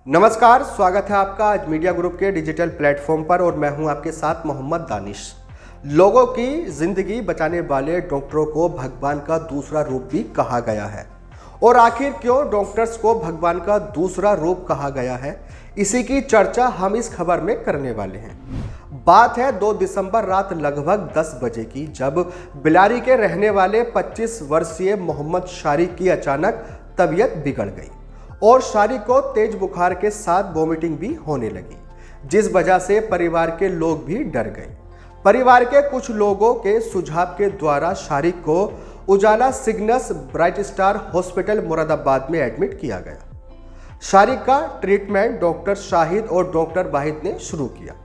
नमस्कार, स्वागत है आपका आज मीडिया ग्रुप के डिजिटल प्लेटफॉर्म पर और मैं हूं आपके साथ मोहम्मद दानिश। लोगों की जिंदगी बचाने वाले डॉक्टरों को भगवान का दूसरा रूप भी कहा गया है। और आखिर क्यों डॉक्टर्स को भगवान का दूसरा रूप कहा गया है, इसी की चर्चा हम इस खबर में करने वाले हैं। बात है 2 दिसंबर रात लगभग 10 बजे की, जब बिलारी के रहने वाले 25 वर्षीय मोहम्मद शारिक की अचानक तबीयत बिगड़ गई और शारिक को तेज बुखार के साथ वोमिटिंग भी होने लगी, जिस वजह से परिवार के लोग भी डर गए। परिवार के कुछ लोगों के सुझाव के द्वारा शारिक को Ujala Cygnus bright star hospital Moradabad में एडमिट किया गया। शारिक का ट्रीटमेंट डॉक्टर शाहिद और डॉक्टर वाहिद ने शुरू किया।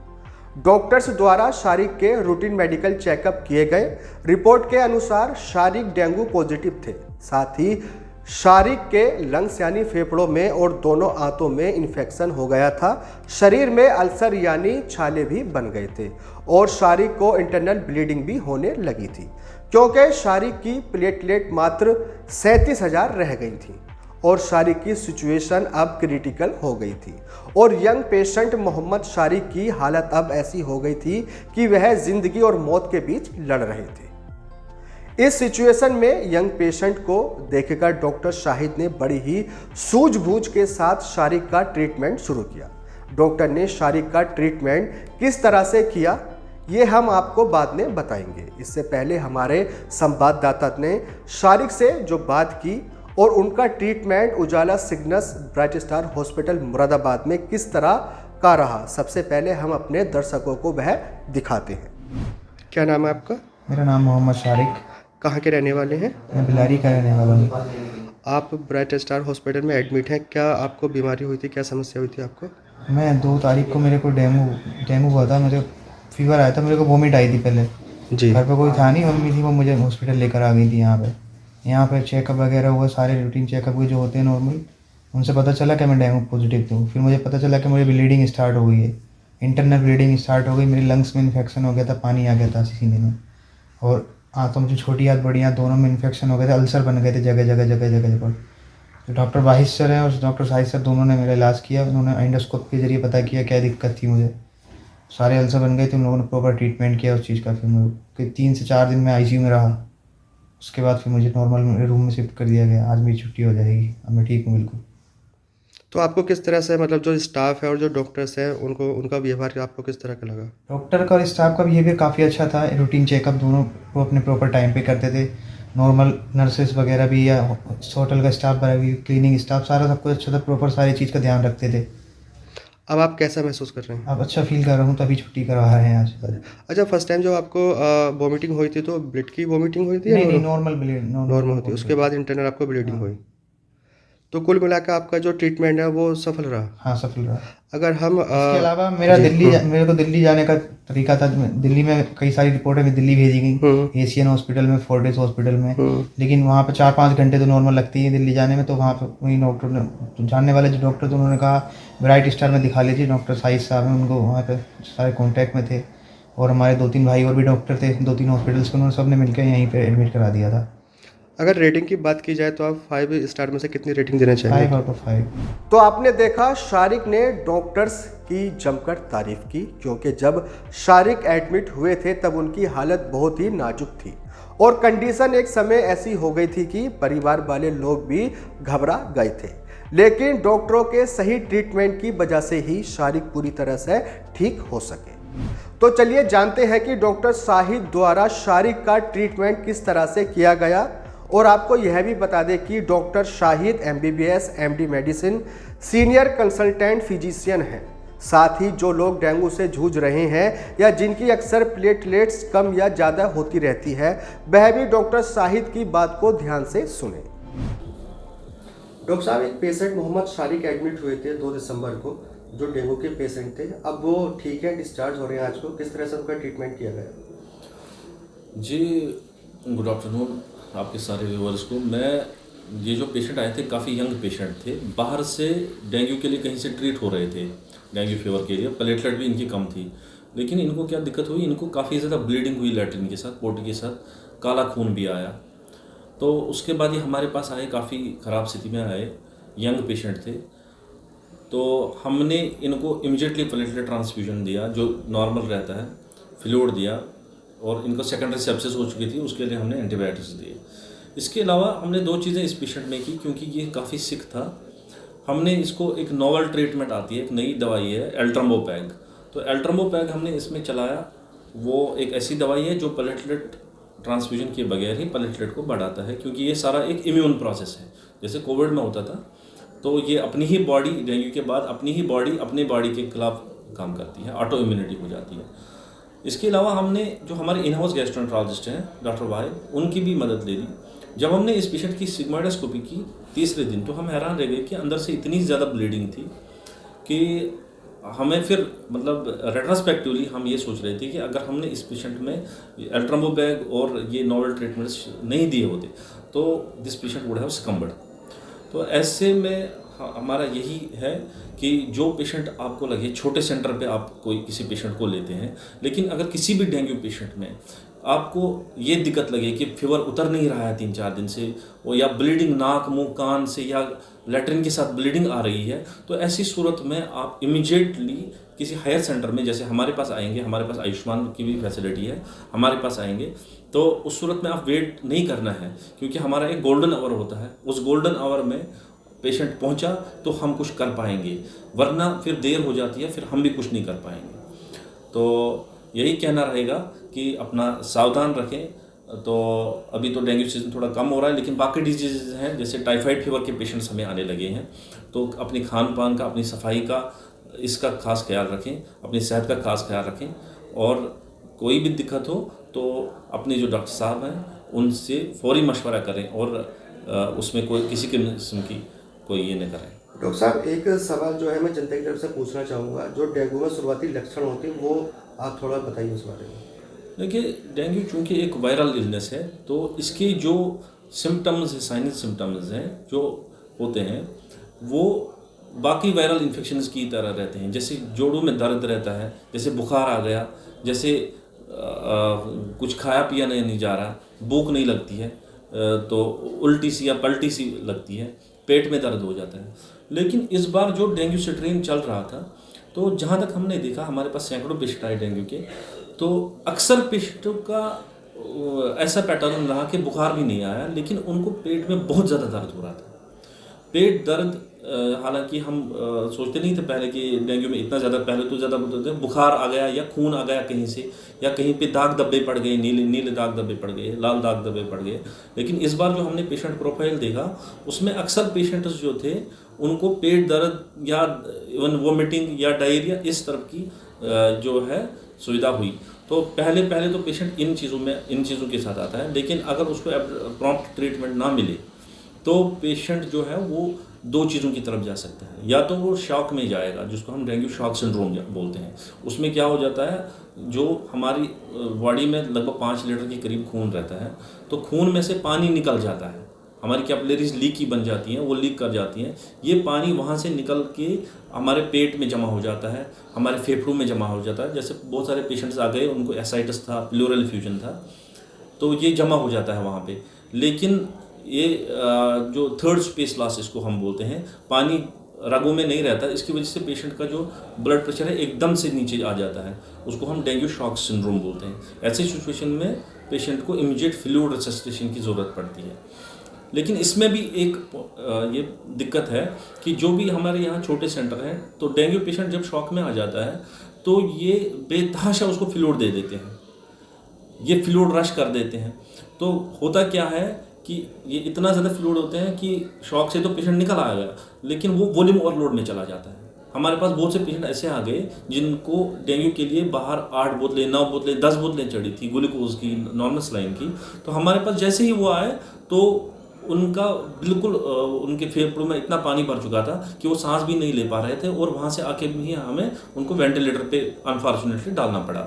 डॉक्टर्स द्वारा शारिक के रूटीन मेडिकल चेकअप किए गए। रिपोर्ट के अनुसार शारिक डेंगू पॉजिटिव थे, साथ ही शारिक के लंग्स यानी फेफड़ों में और दोनों आंतों में इन्फेक्शन हो गया था। शरीर में अल्सर यानी छाले भी बन गए थे और शारिक को इंटरनल ब्लीडिंग भी होने लगी थी, क्योंकि शारिक की प्लेटलेट मात्र 37,000 रह गई थी और शारिक की सिचुएशन अब क्रिटिकल हो गई थी। और यंग पेशेंट मोहम्मद शारिक की हालत अब ऐसी हो गई थी कि वह जिंदगी और मौत के बीच लड़ रहे थे। इस सिचुएशन में यंग पेशेंट को देखकर डॉक्टर शाहिद ने बड़ी ही सूझबूझ के साथ शारिक का ट्रीटमेंट शुरू किया। डॉक्टर ने शारिक का ट्रीटमेंट किस तरह से किया, ये हम आपको बाद में बताएंगे। इससे पहले हमारे संवाददाता ने शारिक से जो बात की और उनका treatment Ujala Cygnus bright star hospital Moradabad में किस तरह का रहा, सबसे पहले हम अपने दर्शकों को वह दिखाते हैं। क्या नाम है आपका? मेरा नाम मोहम्मद शारिक। कहाँ के रहने वाले हैं? मैं बिलारी का रहने वाला हूँ। आप ब्राइट स्टार हॉस्पिटल में एडमिट हैं, क्या आपको बीमारी हुई थी, क्या समस्या हुई थी आपको? मैं 2 तारीख को मेरे को डेंगू हुआ था, मुझे फीवर आया था, मेरे को वोमिट आई थी। पहले जी। घर पे कोई था नहीं, मम्मी थी, वो मुझे हॉस्पिटल लेकर आ गई थी। यहाँ पे चेकअप वगैरह हुआ, सारे रूटीन चेकअप हुए जो होते हैं नॉर्मल। उनसे पता चला कि मैं डेंगू पॉजिटिव हूँ। फिर मुझे पता चला कि मुझे ब्लीडिंग स्टार्ट हो गई है, इंटरनल ब्लीडिंग स्टार्ट हो गई। मेरे लंग्स में इन्फेक्शन हो गया था, पानी आ गया था सीने में, और आंतों में जो छोटी आंत बड़ी आंत दोनों में इन्फेक्शन हो गए थे, अल्सर बन गए थे जगह जगह पर। जो डॉक्टर वाहिद सर हैं और डॉक्टर शाहिद सर, दोनों ने मेरा इलाज किया। उन्होंने एंडोस्कोप के जरिए पता किया क्या दिक्कत थी मुझे। सारे अल्सर बन गए थे, उन लोगों ने प्रॉपर ट्रीटमेंट किया उस चीज़ का। फिर मैं 3 से 4 दिन में आईसीयू में रहा। उसके बाद फिर मुझे नॉर्मल रूम में शिफ्ट कर दिया गया। आज मेरी छुट्टी हो जाएगी, अब मैं ठीक हूँ बिल्कुल। तो आपको किस तरह से, मतलब जो स्टाफ है और जो डॉक्टर्स हैं, उनका व्यवहार आपको किस तरह का लगा? डॉक्टर का और स्टाफ का बिहेवियर काफ़ी अच्छा था। रूटीन चेकअप दोनों वो अपने प्रॉपर टाइम पे करते थे। नॉर्मल नर्सेस वगैरह भी या होटल का स्टाफ वगैरह भी, क्लीनिंग स्टाफ, सारा सब कुछ अच्छा था। प्रॉपर सारी चीज़ का ध्यान रखते थे। अब आप कैसा महसूस कर रहे हैं? अब अच्छा फील कर रहा हूँ, तभी छुट्टी करवा रहे हैं आज। अच्छा, फर्स्ट टाइम जब आपको वॉमिटिंग हुई थी तो ब्लड की वॉमिटिंग हुई थी या नहीं, नॉर्मल ब्लीड, नॉर्मल हुई थी? उसके बाद इंटरनल आपको ब्लीडिंग हुई, तो कुल मिलाकर आपका जो ट्रीटमेंट है वो सफल रहा? हाँ, सफल रहा। अगर हम इसके अलावा मेरे को दिल्ली जाने का तरीका था। दिल्ली में कई सारी रिपोर्टें में दिल्ली भेजी गई, एशियन हॉस्पिटल में, फोर्टिस हॉस्पिटल में। लेकिन वहाँ पे 4-5 घंटे तो नॉर्मल लगती है दिल्ली जाने में। तो वहाँ पे वही डॉक्टर ने, तो जानने वाले जो डॉक्टर थे, उन्होंने कहा ब्राइट स्टार में दिखा लीजिए। डॉक्टर शाहिद साहब हैं, उनको वहाँ पे सारे कॉन्टैक्ट में थे, और हमारे 2-3 भाई और भी डॉक्टर थे 2-3 हॉस्पिटल्स के। उन्होंने सब ने मिलकर यहीं पर एडमिट करा दिया था। अगर रेटिंग की बात की जाए तो आप 5 स्टार में से कितनी रेटिंग देना चाहेंगे? 5 आउट ऑफ 5। तो आपने देखा, शारिक ने डॉक्टर्स की जमकर तारीफ की, क्योंकि जब शारिक एडमिट हुए थे तब उनकी हालत बहुत ही नाजुक थी और कंडीशन एक समय ऐसी हो गई थी कि परिवार वाले लोग भी घबरा गए थे। लेकिन डॉक्टरों के सही ट्रीटमेंट की वजह से ही शारिक पूरी तरह से ठीक हो सके। तो चलिए जानते हैं कि डॉक्टर शाहिद द्वारा शारिक का ट्रीटमेंट किस तरह से किया गया। और आपको यह भी बता दें कि doctor Shahid MBBS MD medicine senior consultant physician हैं। साथ ही जो लोग डेंगू से जूझ रहे हैं या जिनकी अक्सर प्लेटलेट्स कम या ज़्यादा होती रहती है, वह भी डॉक्टर शाहिद की बात को ध्यान से सुने। डॉक्टर साहब, एक पेशेंट मोहम्मद शारिक एडमिट हुए थे 2 दिसंबर को, जो डेंगू के पेशेंट थे। अब वो ठीक है, डिस्चार्ज हो रहे हैं आज को, किस तरह से उनका ट्रीटमेंट किया गया? जी, गुड आफ्टरनून आपके सारे व्यूअर्स को। ये जो पेशेंट आए थे काफ़ी यंग पेशेंट थे, बाहर से डेंगू के लिए कहीं से ट्रीट हो रहे थे, डेंगू फीवर के लिए। प्लेटलेट भी इनकी कम थी, लेकिन इनको क्या दिक्कत हुई, इनको काफ़ी ज़्यादा ब्लीडिंग हुई लैट्रिन के साथ, पोटी के साथ, काला खून भी आया। तो उसके बाद ये हमारे पास आए, काफ़ी ख़राब स्थिति में आए, यंग पेशेंट थे। तो हमने इनको इमीडिएटली प्लेटलेट ट्रांसफ्यूजन दिया जो नॉर्मल रहता है, फ्लूइड दिया, और इनको सेकेंडरी सेप्सिस हो चुकी थी, उसके लिए हमने एंटीबायोटिक्स दिए। इसके अलावा हमने 2 चीज़ें इस पेशेंट में की, क्योंकि ये काफ़ी सिक था। हमने इसको एक नोवल ट्रीटमेंट आती है, एक नई दवाई है एल्ट्रम्बोपैग। तो एल्ट्रम्बोपैग हमने इसमें चलाया। वो एक ऐसी दवाई है जो प्लेटलेट ट्रांसफ्यूजन के बगैर ही प्लेटलेट को बढ़ाता है, क्योंकि ये सारा एक इम्यून प्रोसेस है। जैसे कोविड में होता था, तो ये अपनी ही बॉडी, डेंगू के बाद अपनी ही बॉडी अपनी बॉडी के खिलाफ काम करती है, ऑटो इम्यूनिटी हो जाती है। इसके अलावा हमने जो हमारे इन हाउस गैस्ट्रोएंटरोलॉजिस्ट हैं डॉक्टर वाहिद, उनकी भी मदद ले ली। जब हमने इस पेशेंट की सिग्मोइडोस्कोपी की तीसरे दिन, तो हम हैरान रह गए कि अंदर से इतनी ज़्यादा ब्लीडिंग थी कि हमें फिर मतलब रेट्रोस्पेक्टिवली हम ये सोच रहे थे कि अगर हमने इस पेशेंट में एल्ट्रम्बोपैग और ये नोवल ट्रीटमेंट्स नहीं दिए होते तो दिस पेशेंट वुड हैव सकम्बड। तो ऐसे में हमारा यही है कि जो पेशेंट आपको लगे, छोटे सेंटर पे आप कोई किसी पेशेंट को लेते हैं, लेकिन अगर किसी भी डेंगू पेशेंट में आपको ये दिक्कत लगे कि फीवर उतर नहीं रहा है 3-4 दिन से, वो या ब्लीडिंग नाक, मुंह, कान से या लैट्रिन के साथ ब्लीडिंग आ रही है, तो ऐसी सूरत में आप इमीडिएटली किसी हायर सेंटर में, जैसे हमारे पास आएंगे, हमारे पास आयुष्मान की भी फैसिलिटी है, हमारे पास आएंगे, तो उस सूरत में आप वेट नहीं करना है, क्योंकि हमारा एक गोल्डन आवर होता है। उस गोल्डन आवर में पेशेंट पहुंचा तो हम कुछ कर पाएंगे, वरना फिर देर हो जाती है, फिर हम भी कुछ नहीं कर पाएंगे। तो यही कहना रहेगा कि अपना सावधान रखें। तो अभी तो डेंगू सीजन थोड़ा कम हो रहा है, लेकिन बाकी डिजीज़ हैं, जैसे टाइफाइड फीवर के पेशेंट्स हमें आने लगे हैं, तो अपनी खान पान का, अपनी सफाई का, इसका खास ख्याल रखें, अपनी सेहत का खास ख्याल रखें, और कोई भी दिक्कत हो तो अपने जो डॉक्टर साहब हैं उनसे फौरी मशवरा करें, और उसमें कोई किसी किस्म की कोई ये न करें। डॉक्टर साहब, एक सवाल जो है मैं जनता की तरफ से पूछना चाहूँगा, जो डेंगू में शुरुआती लक्षण होते हैं वो आप थोड़ा बताइए उस बारे में। देखिए, डेंगू चूँकि एक वायरल इलनेस है, तो इसके जो सिम्टम्स हैं, साइनल सिम्टम्स हैं जो होते हैं, वो बाकी वायरल इन्फेक्शंस की तरह रहते हैं। जैसे जोड़ों में दर्द रहता है, जैसे बुखार आ गया, जैसे कुछ खाया पिया नहीं जा रहा, भूख नहीं लगती है, तो उल्टी सी या पलटी सी लगती है, पेट में दर्द हो जाता है। लेकिन इस बार जो डेंगू स्ट्रेन चल रहा था, तो जहाँ तक हमने देखा, हमारे पास सैकड़ों पेशेंट आए डेंगू के, तो अक्सर पेशेंटों का ऐसा पैटर्न रहा कि बुखार भी नहीं आया, लेकिन उनको पेट में बहुत ज़्यादा दर्द हो रहा था। पेट दर्द, हालांकि हम सोचते नहीं थे पहले कि डेंगू में इतना ज़्यादा, पहले तो ज़्यादा बोलते थे बुखार आ गया या खून आ गया कहीं से, या कहीं पे दाग धब्बे पड़ गए, नीले नीले दाग धब्बे पड़ गए, लाल दाग धब्बे पड़ गए। लेकिन इस बार जो हमने पेशेंट प्रोफाइल देखा, उसमें अक्सर पेशेंट्स जो थे उनको पेट दर्द या इवन वोमिटिंग या डायरिया इस तरह की जो है सुविधा हुई। तो पहले तो पेशेंट इन चीज़ों के साथ आता है, लेकिन अगर उसको प्रॉम्प्ट ट्रीटमेंट ना मिले तो पेशेंट जो है वो 2 चीज़ों की तरफ जा सकता है। या तो वो शॉक में जाएगा, जिसको हम डेंगू शॉक सिंड्रोम बोलते हैं। उसमें क्या हो जाता है, जो हमारी बॉडी में लगभग 5 लीटर के करीब खून रहता है, तो खून में से पानी निकल जाता है, हमारी कैपिलरीज लीकी बन जाती हैं, वो लीक कर जाती हैं। ये पानी वहाँ से निकल के हमारे पेट में जमा हो जाता है, हमारे फेफड़ों में जमा हो जाता है। जैसे बहुत सारे पेशेंट्स आ गए, उनको एसाइटिस था, प्लूरल इफ्यूजन था, तो ये जमा हो जाता है वहाँ पे। लेकिन ये जो थर्ड स्पेस लॉस इसको हम बोलते हैं, पानी रगों में नहीं रहता, इसकी वजह से पेशेंट का जो ब्लड प्रेशर है एकदम से नीचे आ जाता है, उसको हम डेंगू शॉक सिंड्रोम बोलते हैं। ऐसी सिचुएशन में पेशेंट को इमीडिएट फ्लूइड रिससिटेशन की ज़रूरत पड़ती है। लेकिन इसमें भी एक ये दिक्कत है कि जो भी हमारे यहाँ छोटे सेंटर हैं, तो डेंगू पेशेंट जब शॉक में आ जाता है तो ये बेतहाशा उसको फ्लूइड दे देते हैं, ये फ्लूइड रश कर देते हैं। तो होता क्या है कि ये इतना ज़्यादा फ्लूइड होते हैं कि शॉक से तो पेशेंट निकल आ गया, लेकिन वो वॉल्यूम ओवरलोड में चला जाता है। हमारे पास बहुत से पेशेंट ऐसे आ गए जिनको डेंगू के लिए बाहर 8 बोतलें, 9 बोतलें, 10 बोतलें चढ़ी थी ग्लूकोज की, नॉर्मल सलाइन की। तो हमारे पास जैसे ही वो आए तो उनका बिल्कुल उनके फेफड़ों में इतना पानी भर चुका था कि वो सांस भी नहीं ले पा रहे थे, और वहाँ से आके भी हमें उनको वेंटिलेटर पे अनफॉर्चुनेटली डालना पड़ा।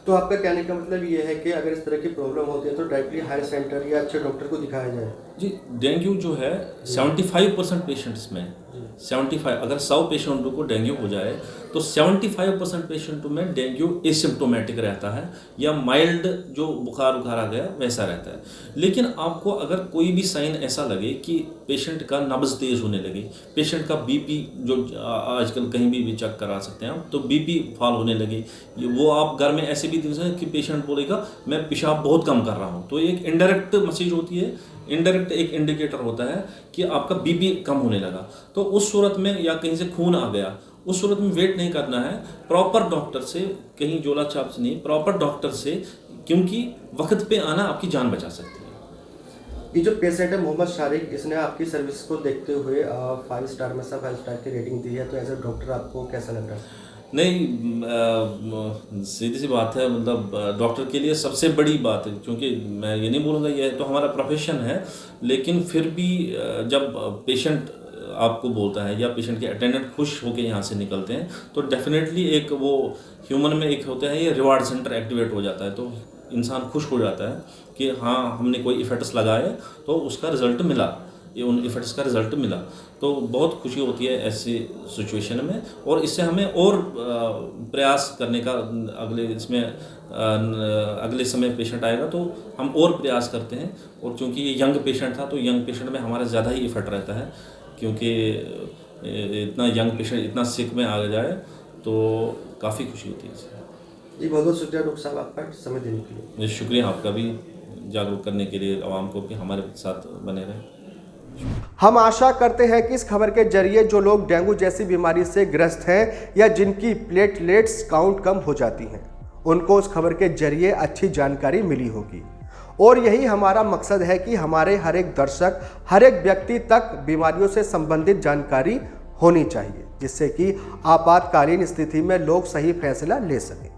तो आपका कहने का मतलब ये है कि अगर इस तरह की प्रॉब्लम होती है तो डायरेक्टली हायर सेंटर या अच्छे डॉक्टर को दिखाया जाए। जी, डेंगू जो है 75% पेशेंट्स में 75, अगर 100 पेशेंटों को डेंगू हो जाए तो 75% पेशेंटों में डेंगू एसिम्प्टोमेटिक रहता है या माइल्ड जो बुखार आ गया वैसा रहता है। लेकिन आपको अगर कोई भी साइन ऐसा लगे कि पेशेंट का नब्ज़ तेज़ होने लगे, पेशेंट का बीपी जो आजकल कहीं भी चेक करा सकते हैं आप, तो बीपी फॉल होने लगे, वो आप घर में ऐसे भी देख सकते हैं कि पेशेंट बोलेगा मैं पेशाब बहुत कम कर रहा हूँ, तो एक इनडायरेक्ट मैसेज होती है, इनडायरेक्ट एक इंडिकेटर होता है कि आपका बीपी कम होने लगा। तो उस सूरत में या कहीं से खून आ गया, उस सूरत में वेट नहीं करना है, प्रॉपर डॉक्टर से, कहीं जोला छाप से नहीं, प्रॉपर डॉक्टर से, क्योंकि वक्त पे आना आपकी जान बचा सकती है। ये जो पेशेंट है मोहम्मद शारिक, इसने आपकी सर्विस को देखते हुए 5 स्टार में से 5 स्टार की रेटिंग दी है, तो एज ए डॉक्टर आपको कैसा लग रहा है? नहीं, सीधी सी बात है, मतलब डॉक्टर के लिए सबसे बड़ी बात है, क्योंकि मैं ये नहीं बोलूँगा ये तो हमारा प्रोफेशन है, लेकिन फिर भी जब पेशेंट आपको बोलता है या पेशेंट के अटेंडेंट खुश होकर यहाँ से निकलते हैं, तो डेफिनेटली एक वो ह्यूमन में एक होता है, ये रिवार्ड सेंटर एक्टिवेट हो जाता है, तो इंसान खुश हो जाता है कि हाँ हमने कोई इफेक्ट्स लगाए तो उसका रिज़ल्ट मिला, ये उन इफेक्ट्स का रिज़ल्ट मिला, तो बहुत खुशी होती है ऐसी सिचुएशन में। और इससे हमें और प्रयास करने का, अगले समय पेशेंट आएगा तो हम और प्रयास करते हैं। और चूँकि ये यंग पेशेंट था, तो यंग पेशेंट में हमारा ज़्यादा ही इफेक्ट रहता है, क्योंकि इतना यंग पेशेंट इतना सिक में आ जाए तो काफ़ी खुशी होती है इससे। जी, बहुत बहुत शुक्रिया डॉक्टर साहब आपका समय देने के लिए। शुक्रिया आपका भी, जागरूक करने के लिए आवाम को कि हमारे साथ बने रहें। हम आशा करते हैं कि इस खबर के जरिए जो लोग डेंगू जैसी बीमारी से ग्रस्त हैं या जिनकी प्लेटलेट्स काउंट कम हो जाती हैं, उनको उस खबर के जरिए अच्छी जानकारी मिली होगी। और यही हमारा मकसद है कि हमारे हर एक दर्शक, हर एक व्यक्ति तक बीमारियों से संबंधित जानकारी होनी चाहिए, जिससे कि आपातकालीन स्थिति में लोग सही फैसला ले सकें।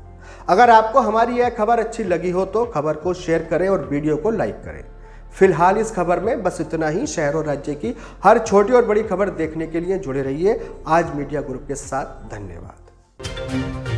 अगर आपको हमारी यह खबर अच्छी लगी हो तो खबर को शेयर करें और वीडियो को लाइक करें। फिलहाल इस खबर में बस इतना ही। शहर और राज्य की हर छोटी और बड़ी खबर देखने के लिए जुड़े रहिए आज मीडिया ग्रुप के साथ। धन्यवाद।